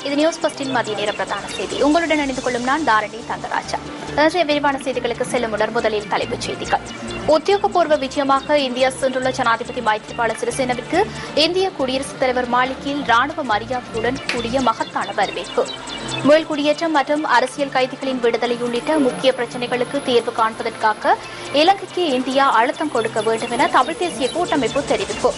இது நியூஸ் பஸ்டின் மதிய நேர பிரதான செய்தி. உங்களுடன் இணைந்து கொள்ளும் நான் தாரணி தங்கராஜா. இன்றைய விரிவான செய்திகளுக்கு செல்லும் முன்னர் முதலில் தலைப்புச் செய்திகள். உத்தியோகபூர்வ விஜயமாக இந்தியா சென்றுள்ள ஜனாதிபதி மைத்ரிபால சிறிசேனவிற்கு இந்திய குடியரசுத் தலைவர் மாளிகையில் ராணுவ மரியாதையுடன் கூடிய மகத்தான வரவேற்பு. மீள்குடியேற்றம் மற்றும் அரசியல் கைதிகளின் விடுதலை உள்ளிட்ட முக்கிய பிரச்சினைகளுக்கு தீர்வு காண்பதற்காக இலங்கைக்கு இந்தியா அழுத்தம் கொடுக்க வேண்டும் என தமிழ் தேசிய கூட்டமைப்பு தெரிவிப்பு.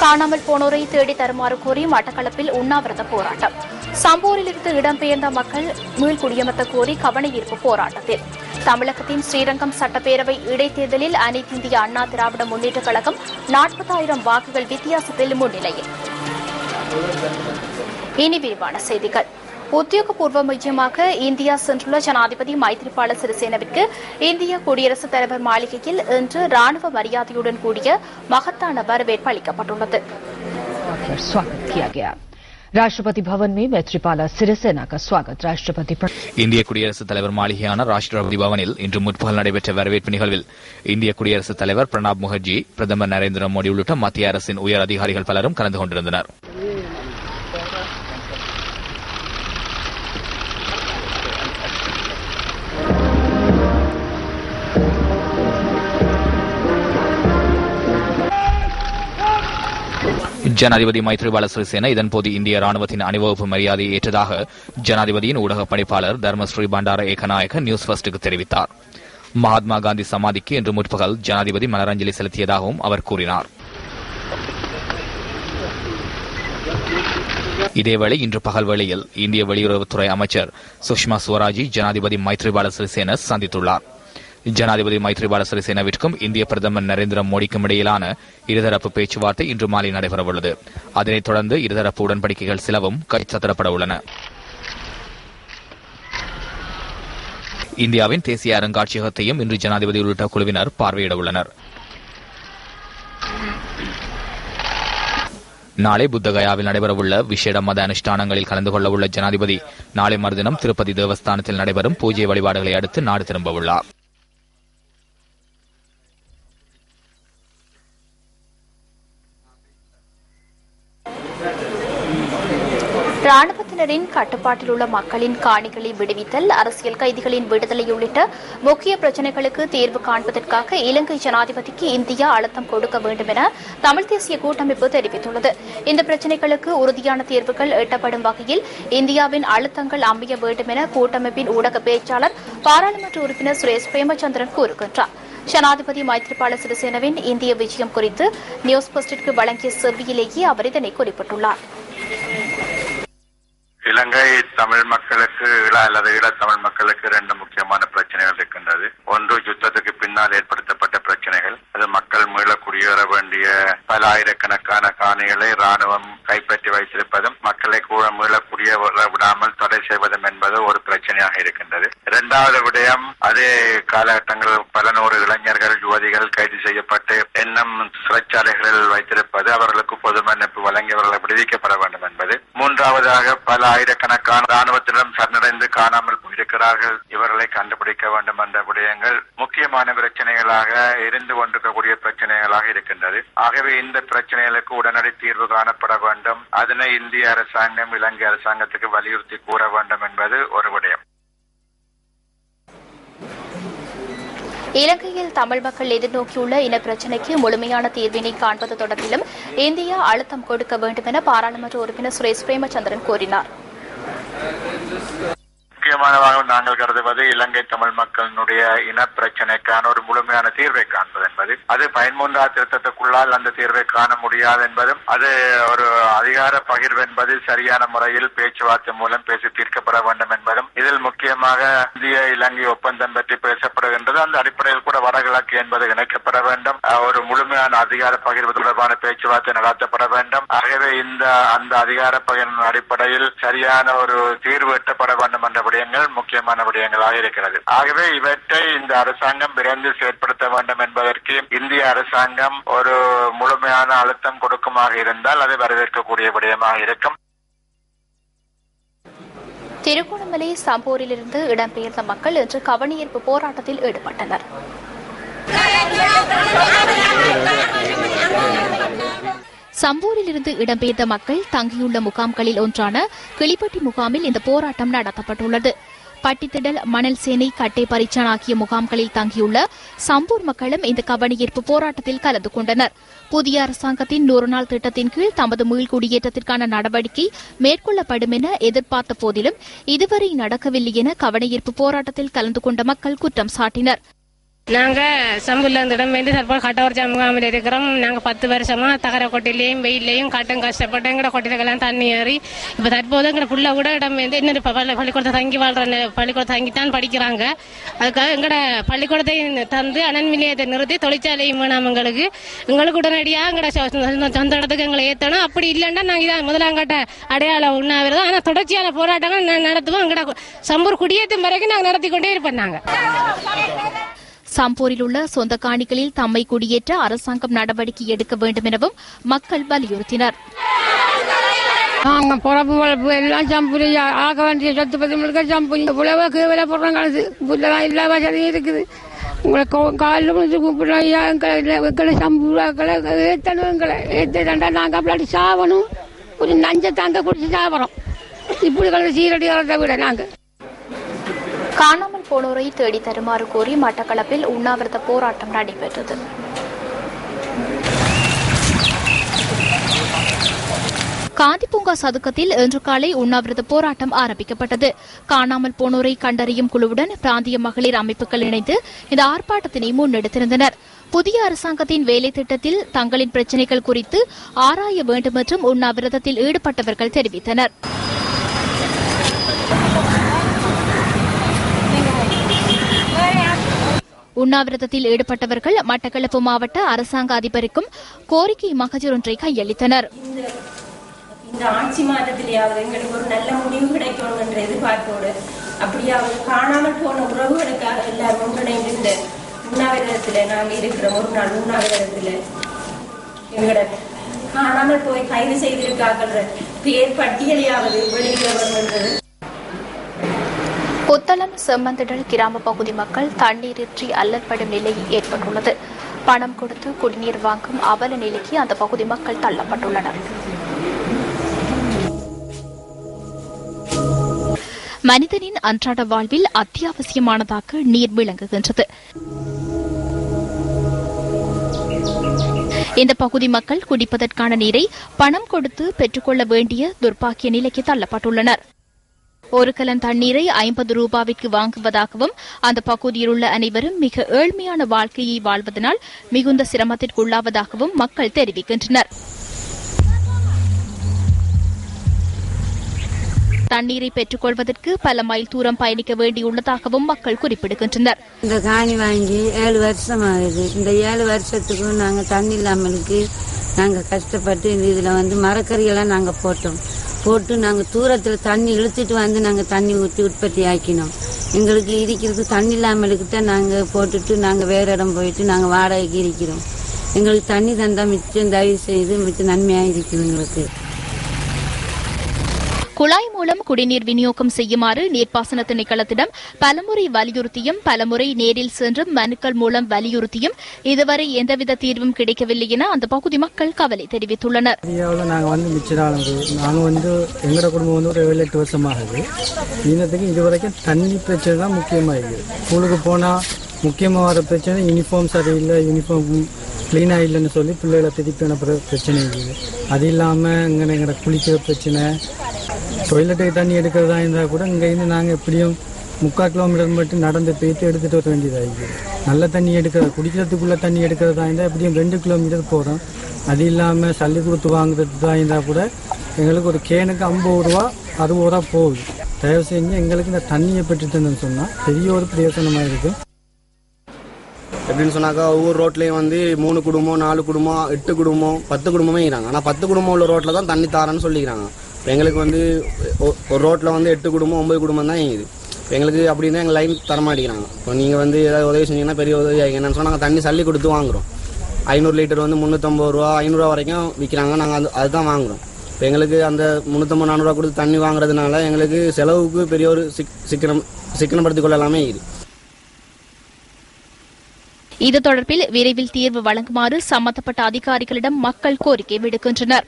காணாமல் போனோரை தேடி தருமாறு கோரி மட்டக்களப்பில் உண்ணாவிரத போராட்டம். சம்பூரிலிருந்து இடம்பெயர்ந்த மக்கள் மீள்குடியமர்த்த கோரி கவனஈர்ப்பு போராட்டத்தில். தமிழகத்தின் ஸ்ரீரங்கம் சட்டப்பேரவை இடைத்தேர்தலில் அனைத்து இந்திய அண்ணா திராவிட முன்னேற்றக் கழகம் 40,000 வாக்குகள் வித்தியாசத்தில் முன்னிலையில். இனி விரிவான செய்திகள். உத்தியோகபூர்வ மையமாக இந்தியா சென்றுள்ள ஜனாதிபதி மைத்ரிபால சிறிசேனவிற்கு இந்திய குடியரசுத் தலைவர் மாளிகையில் இன்று ராணுவ மரியாதையுடன் கூடிய மகத்தான வரவேற்பு அளிக்கப்பட்டுள்ளது. राष्ट्रपति भवन में मैत्रीपाला सिरिसेना का स्वागत राष्ट्रपति. இந்திய குடியரசுத் தலைவர் மாளிகையான ராஷ்டிரபதி பவனில் இன்று முற்பகல் நடைபெற்ற வரவேற்பு நிகழ்வில் இந்திய குடியரசுத் தலைவர் பிரணாப் முகர்ஜி, பிரதமர் நரேந்திர மோடி உள்ளிட்ட மத்திய அரசின் உயர் அதிகாரிகள் பலரும் கலந்து கொண்டிருந்தனர். ஜனாதிபதி மைத்ரிபால சிறிசேன இதன்போது இந்திய ராணுவத்தின் அணிவகுப்பு மரியாதையை ஏற்றதாக ஜனாதிபதியின் ஊடக பணிப்பாளர் தர்மஸ்ரீ பண்டார ஏகநாயக்க நியூஸ் ஃபர்ஸ்டுக்கு தெரிவித்தார். மகாத்மா காந்தி சமாதிக்கு இன்று முற்பகல் ஜனாதிபதி மலரஞ்சலி செலுத்தியதாகவும் அவர் கூறினார். இதேவேளை இன்று பகல் வேளையில் இந்திய வெளியுறவுத்துறை அமைச்சர் சுஷ்மா ஸ்வராஜை ஜனாதிபதி மைத்ரிபால சிறிசேன சந்தித்துள்ளார். ஜனாதிபதி மைத்ரிபால சிறிசேனவிற்கும் இந்திய பிரதமர் நரேந்திர மோடிக்கும் இடையிலான இருதரப்பு பேச்சுவார்த்தை இன்று மாலை நடைபெறவுள்ளது. அதனைத் தொடர்ந்து இருதரப்பு உடன்படிக்கைகள் சிலவும் கைச்சாத்திடப்பட உள்ளன. இந்தியாவின் தேசிய அருங்காட்சியகத்தையும் இன்று ஜனாதிபதி உள்ளிட்ட குழுவினர் பார்வையிட உள்ளனர். நாளை புத்தகயாவில் நடைபெறவுள்ள விசேட மத அனுஷ்டானங்களில் கலந்து கொள்ள உள்ள ஜனாதிபதி நாளை மறுதினம் திருப்பதி தேவஸ்தானத்தில் நடைபெறும் பூஜை வழிபாடுகளை அடுத்து நாடு திரும்பவுள்ளார். ராணுவத்தினரின் கட்டுப்பாட்டில் உள்ள மக்களின் காணிகளை விடுவித்தல், அரசியல் கைதிகளின் விடுதலை உள்ளிட்ட முக்கிய பிரச்சினைகளுக்கு தீர்வு காண்பதற்காக இலங்கை ஜனாதிபதிக்கு இந்தியா அழுத்தம் கொடுக்க வேண்டும் என தமிழ் தேசிய கூட்டமைப்பு தெரிவித்துள்ளது. இந்த பிரச்சினைகளுக்கு உறுதியான தீர்வுகள் எட்டப்படும் வகையில் இந்தியாவின் அழுத்தங்கள் அமைய வேண்டும் என கூட்டமைப்பின் ஊடக பேச்சாளர் பாராளுமன்ற உறுப்பினர் சுரேஷ் பிரேமச்சந்திரன் கூறுகின்றார். ஜனாதிபதி மைத்ரிபால சிறிசேனவின் இந்திய விஜயம் குறித்து நியூஸ் பஸ்டிற்கு வழங்கிய செவ்வியிலேயே அவர் இதனை குறிப்பிட்டுள்ளார். இலங்கை தமிழ் மக்களுக்கு அல்லது ஈழத்தமிழ் மக்களுக்கு இரண்டு முக்கியமான பிரச்சனைகள் இருக்கின்றது. ஒன்று, யுத்தத்துக்கு பின்னால் ஏற்படுத்தப்பட்ட பிரச்சனைகள். அது மக்கள் மீள குடியேற வேண்டிய பல ஆயிரக்கணக்கான காணிகளை ராணுவம் கைப்பற்றி வைத்திருப்பதும் மக்களை கூட மீள குடியேற விடாமல் தடை செய்வதும் என்பது ஒரு பிரச்சனையாக இருக்கின்றது. இரண்டாவது விடயம், அதே காலகட்டங்களில் பல நூறு இளைஞர்கள், யுவதிகள் கைது செய்யப்பட்டு இன்னும் சிறைச்சாலைகளில் வைத்திருப்பது, அவர்களுக்கு பொது மன்னிப்பு வழங்கியவர்கள் விடுவிக்கப்பட வேண்டும் என்பது. மூன்றாவதாக, பல ஆயிரக்கணக்கான ராணுவத்திடம் சரணடைந்து காணாமல் போயிருக்கிறார்கள், இவர்களை கண்டுபிடிக்க வேண்டும் என்ற விடயங்கள் முக்கியமான பிரச்சனைகளாக இருந்து கொண்டிருக்கக்கூடிய பிரச்சனைகளாக இருக்கின்றது. ஆகவே இந்த பிரச்சனைகளுக்கு உடனடி தீர்வு காணப்பட வேண்டும். அதனை இந்திய அரசாங்கம் இலங்கை அரசாங்கத்துக்கு வலியுறுத்தி கூற வேண்டும் என்பது ஒரு விடயம். இலங்கையில் தமிழ் மக்கள் எதிர்நோக்கியுள்ள இனப்பிரச்சினைக்கு முழுமையான தீர்வினை காண்பது தொடர்பிலும் இந்தியா அழுத்தம் கொடுக்க வேண்டும் என பாராளுமன்ற உறுப்பினர் சுரேஷ் பிரேமச்சந்திரன் கூறினார். முக்கியமானதாக நாங்கள் கருதுவது இலங்கை தமிழ் மக்களினுடைய இனப்பிரச்சனைக்கான ஒரு முழுமையான தீர்வை காண்பது என்பது. அது 13ஆம் திருத்தத்துக்குள்ளால் அந்த தீர்வை காண முடியாது என்பதும், அது ஒரு அதிகார பகிர்வு என்பது சரியான முறையில் பேச்சுவார்த்தை மூலம் பேசி தீர்க்கப்பட வேண்டும் என்பதும், இதில் முக்கியமாக இந்திய இலங்கை ஒப்பந்தம் பற்றி பேசப்படுகின்றது. அந்த அடிப்படையில் கூட வடகிழக்கு என்பது இணைக்கப்பட வேண்டும். ஒரு முழுமையான அதிகார பகிர்வு தொடர்பான பேச்சுவார்த்தை நடத்தப்பட வேண்டும். ஆகவே அந்த அதிகார பகிர்வின் அடிப்படையில் சரியான ஒரு தீர்வு எட்டப்பட வேண்டும் என்ற விடயங்கள் முக்கியமான விடயங்களாக இருக்கிறது. ஆகவே இவற்றை இந்த அரசாங்கம் விரைந்து செயற்படுத்த வேண்டும் என்பதற்கு இந்திய அரசாங்கம் ஒரு முழுமையான அழுத்தம் கொடுக்குமாக இருந்தால் அது வரவேற்கக்கூடிய விடயமாக இருக்கும். திருகோணமலை சம்பூரிலிருந்து இடம்பெயர்ந்த மக்கள் இன்று கவனஈர்ப்பு போராட்டத்தில் ஈடுபட்டனர். சம்பூரிலிருந்து இடம்பெயர்ந்த மக்கள் தங்கியுள்ள முகாம்களில் ஒன்றான கிளிப்பட்டி முகாமில் இந்த போராட்டம் நடத்தப்பட்டுள்ளது. பட்டித்திடல், மணல் சேனை, கட்டை பரிச்சான் ஆகிய முகாம்களில் தங்கியுள்ள சம்பூர் மக்களும் இந்த கவனஈர்ப்பு போராட்டத்தில் கலந்து கொண்டனர். புதிய அரசாங்கத்தின் 100 நாள் திட்டத்தின் கீழ் தமது மீள்குடியேற்றத்திற்கான நடவடிக்கை மேற்கொள்ளப்படும் என எதிர்பார்த்த போதிலும் இதுவரை நடக்கவில்லை என கவனஈர்ப்பு போராட்டத்தில் கலந்து கொண்ட மக்கள் குற்றம் சாட்டினர். நாங்க சம்பூர்ல இருந்து இடம்பெயர்ந்து தற்போது கட்டவர்ஜா முகாமில் இருக்கிறோம். நாங்க 10 வருஷமா தகர கொட்டையிலையும் வெயிலையும் காட்டும் கஷ்டப்பட்டு எங்கட கொட்டைகளெல்லாம் தண்ணி ஏறி இப்ப தற்போது எங்க புள்ள கூட இடம்பெயர்ந்து இன்னொரு பள்ளிக்கூடத்தை தங்கி வாழ்ற பள்ளிக்கூடத்தை தங்கித்தான் படிக்கிறாங்க. அதுக்காக எங்கட பள்ளிக்கூடத்தை தந்து அனல் நிலையத்தை நிறுத்தி தொழிற்சாலையும் வேணாம் எங்களுக்கு உடனடியாக எங்கட சொந்த இடத்துக்கு எங்களை ஏற்றணும். அப்படி இல்லைன்னா நாங்க இதான் முதலாங்கட்ட அடையாளம் உண்ணாவிரதம். ஆனா தொடர்ச்சியான போராட்டங்கள் நடத்துவோம். எங்கட சம்பூர் குடியேற்றும் வரைக்கும் நாங்க நடத்தி கொண்டே இருப்போம். நாங்க சம்பூரில் உள்ள சொந்த காணிகளில் தம்மை குடியேற்ற அரசாங்கம் நடவடிக்கை எடுக்க வேண்டும் எனவும் மக்கள் வலியுறுத்தினர். பொறப்பு வளர்ப்பு எல்லாம் சம்பூரி ஆக வேண்டிய சொத்து பத்தி முழுக்க சம்பூரி புலவ கீழே போடுறாங்க. காலத்து புள்ளலாம் எல்லா வசதியும் இருக்குது. உங்களை காலில் முடிச்சு கூப்பிடுறோம். எங்களை சம்பூராக்களை ஏற்றணும். எங்களை ஏற்றா நாங்கள் அப்படி சாவணும். ஒரு நஞ்சை தாங்க குடிச்சு சாப்பிட்றோம். இப்படி சீரடி வளர்த்த விட நாங்கள் காணாமல் போனோரை தேடி தருமாறு கோரி மட்டக்களப்பில் உண்ணாவிரத போராட்டம் நடைபெற்றது. காந்தி பூங்கா சதுக்கத்தில் இன்று காலை உண்ணாவிரத போராட்டம் ஆரம்பிக்கப்பட்டது. காணாமல் போனோரை கண்டறியும் குழுவுடன் பிராந்திய மகளிர் அமைப்புகள் இணைந்து இந்த ஆர்ப்பாட்டத்தினை முன்னெடுத்திருந்தனர். புதிய அரசாங்கத்தின் வேலை திட்டத்தில் தங்களின் பிரச்சினைகள் குறித்து ஆராய வேண்டும் என்றும் உண்ணாவிரதத்தில் ஈடுபட்டவர்கள் தெரிவித்தனர். உண்ணாவிரதத்தில் ஈடுபட்டவர்கள் மட்டக்களப்பு மாவட்ட அரசாங்க அதிபருக்கும் கோரிக்கை மகஜர் ஒன்றை கையளித்தனர். இந்த ஆட்சி மாற்றத்திலேயாவது எங்களுக்கு ஒரு நல்ல முடிவு கிடைக்கும் என்ற எதிர்பார்ப்போடு அப்படியாவது காணாமல் போன உறவுகளுக்காக எல்லாரும் ஒன்றிணைந்து இந்த உண்ணாவிரதத்தில் நாங்கள் இருக்கிறோம். ஒரு நாள் உண்ணாவிரதத்தில் எங்களோட காணாமல் போய் கைது செய்திருக்கார்கள் பேர் பட்டியலையாவது வெளியிட வரும் என்றது. புத்தளம் செம்மந்திடல் கிராம பகுதி மக்கள் தண்ணீரின்றி அல்லற்படும் நிலை ஏற்பட்டுள்ளது. பணம் கொடுத்து குடிநீர் வாங்கும் அவல நிலைக்கு அந்த பகுதி மக்கள் தள்ளப்பட்டுள்ளனர். மனிதனின் அன்றாட வாழ்வில் அத்தியாவசியமானதாக நீர் விளங்குகின்றது. இந்த பகுதி மக்கள் குடிப்பதற்கான நீரை பணம் கொடுத்து பெற்றுக்கொள்ள வேண்டிய துர்பாக்கிய நிலைக்கு தள்ளப்பட்டுள்ளனர். ஒரு கலன் தண்ணீரை 50 ரூபாவிற்கு வாங்குவதாகவும் அந்த பகுதியில் உள்ள அனைவரும் மிக ஏழ்மையான வாழ்க்கையை வாழ்வதனால் மிகுந்த சிரமத்திற்குள்ளாவதாகவும் மக்கள் தெரிவிக்கின்றனர். தண்ணீரை பெற்றுக் கொள்வதற்கு பல மைல் தூரம் பயணிக்க வேண்டியுள்ளதாகவும் மக்கள் குறிப்பிடுகின்றனர். இந்த காணி வாங்கி 7 வருஷம் ஆகுது. இந்த 7 வருஷத்துக்கு நாங்கள் தண்ணி இல்லாமலுக்கு நாங்கள் கஷ்டப்பட்டு இதுல மரக்கறியெல்லாம் நாங்கள் போட்டு நாங்கள் தூரத்தில் தண்ணி இழுத்துட்டு நாங்கள் தண்ணி ஊற்றி உற்பத்தி ஆக்கினோம். எங்களுக்கு இருக்கிறது தண்ணி இல்லாமலுக்கிட்ட நாங்கள் போட்டுட்டு நாங்கள் வேற இடம் போயிட்டு நாங்கள் வாடகைக்கு இருக்கிறோம். எங்களுக்கு தண்ணி தந்தா மிச்சம் தயவு செய்து மிச்சம் நன்மையாக இருக்குது. எங்களுக்கு குழாய் மூலம் குடிநீர் விநியோகம் செய்யுமாறு நீர்ப்பாசன திணைக்களத்திடம் பலமுறை வலியுறுத்தியும் பலமுறை நேரில் சென்றும் மனுக்கள் மூலம் வலியுறுத்தியும் இதுவரை எந்தவித தீர்வும் கிடைக்கவில்லை என அந்த பகுதி மக்கள் கவலை தெரிவித்துள்ளனர். எங்களோட குடும்பம் ஒரு 7-8 வருஷமாகுது. இன்னத்துக்கு இதுவரைக்கும் தண்ணி பிரச்சனை தான் முக்கியமாக. ஸ்கூலுக்கு போனால் முக்கியமாக வர பிரச்சனை யூனிஃபார்ம் சரியில்லை, யூனிஃபார்ம் கிளீனாக இல்லைன்னு சொல்லி பிள்ளைகளை திருப்பி அனுப்புகிற பிரச்சனை இருக்குது. அது இல்லாமல் எங்கட குளிக்கிற பிரச்சனை, டொய்லெட்டுக்கு தண்ணி எடுக்கிறதா இருந்தால் கூட இங்கேருந்து நாங்கள் எப்படியும் 3/4 கிலோமீட்டர் மட்டும் நடந்து போயிட்டு எடுத்துகிட்டு வர வேண்டியதாக இருக்குது. நல்ல தண்ணி குடிக்கிறதுக்குள்ளே தண்ணி எடுக்கிறதா இருந்தால் எப்படியும் 2 கிலோமீட்டர் போகிறோம். அது இல்லாமல் சல்லி கொடுத்து வாங்குறதா இருந்தால் கூட எங்களுக்கு ஒரு கேனுக்கு 50 ரூபா 60 ரூபா போகுது. தயவு செஞ்சு எங்களுக்கு இந்த தண்ணியை பெற்று தந்தேன்னு சொன்னால் பெரிய ஒரு பிரயோசனமாக இருக்குது. எப்படின்னு சொன்னாக்கா ஒவ்வொரு ரோட்லேயும் 3 குடும்பம் 4 குடும்பம் 8 குடும்பம் 10 குடும்பமே இருக்கிறாங்க. ஆனால் 10 குடும்பம் உள்ள ரோட்டில் தான் தண்ணி தாரன்னு சொல்லிக்கிறாங்க. எங்களுக்கு ஒரு ரோட்டில் 8 குடும்பம் 9 குடும்பம் தான் இருக்குது. எங்களுக்கு அப்படின்னா எங்கள் லைன் தரமாட்டிக்கிறாங்க. இப்போ நீங்கள் ஏதாவது உதவி செஞ்சீங்கன்னா பெரிய உதவி ஆகிங்க. என்னன்னு சொன்னால் நாங்கள் தண்ணி சல்லி கொடுத்து வாங்குகிறோம். 500 லிட்டர் 350 ரூபா 500 ரூபா வரைக்கும் விற்கிறாங்க. நாங்கள் அதுதான் வாங்குகிறோம். இப்போ எங்களுக்கு அந்த 350-400 ரூபா கொடுத்து தண்ணி வாங்குறதுனால எங்களுக்கு செலவுக்கு பெரிய ஒரு சிக்கனப்படுத்திக் கொள்ளலாமே இருக்குது. இது தொடர்பில் விரைவில் தீர்வு வழங்குமாறு சம்பந்தப்பட்ட அதிகாரிகளிடம் மக்கள் கோரிக்கை விடுக்கின்றனர்.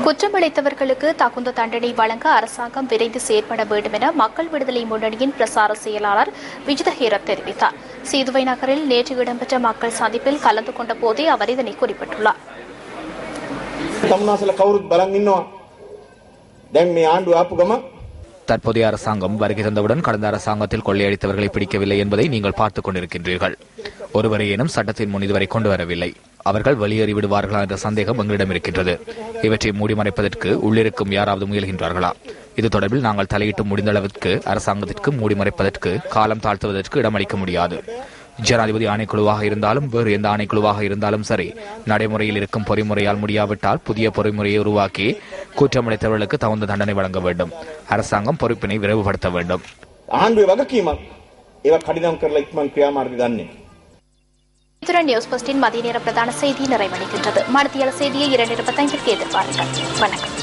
குற்றமளித்தவர்களுக்கு தகுந்த தண்டனை வழங்க அரசாங்கம் விரைந்து செயற்பட வேண்டும் என மக்கள் விடுதலை முன்னணியின் பிரசார செயலாளர் விஜித ஹீரத் தெரிவித்தார். சீதுவை நகரில் நேற்று இடம்பெற்ற மக்கள் சந்திப்பில் கலந்து கொண்ட போதே அவர் இதனை குறிப்பிட்டுள்ளார். தற்போதைய அரசாங்கம் வருகை தந்தவுடன் கடந்த அரசாங்கத்தில் கொள்ளையடித்தவர்களை பிடிக்கவில்லை என்பதை நீங்கள் பார்த்துக் கொண்டிருக்கின்றீர்கள். ஒருவரையேனும் சட்டத்தின் முன் இதுவரை கொண்டு வரவில்லை. அவர்கள் வெளியேறி விடுவார்களா என்ற சந்தேகம் எங்களிடம் இருக்கின்றது. இவற்றை மூடி மறைப்பதற்கு உள்ளிருக்கும் யாராவது முயல்கின்றார்களா? இது தொடர்பில் நாங்கள் தலையிட்டு முடிந்த அளவிற்கு அரசாங்கத்திற்கு மூடி மறைப்பதற்கு காலம் தாழ்த்துவதற்கு இடமளிக்க முடியாது. ஜனாதிபதி ஆணைக்குழுவாக இருந்தாலும் வேறு எந்த ஆணைக்குழுவாக இருந்தாலும் சரி, நடைமுறையில் இருக்கும் பொறிமுறையால் முடியாவிட்டால் புதிய பொறிமுறையை உருவாக்கி குற்றமளித்தவர்களுக்கு தகுந்த தண்டனை வழங்க வேண்டும். அரசாங்கம் பொறுப்பினை விரைவுபடுத்த வேண்டும். இத்துடன் நியூஸ் போஸ்டின் மதிய நேர பிரதான செய்தி நிறைவடைகின்றது. மத்திய செய்தியை 2:25 எதிர்பாருங்கள். வணக்கம்.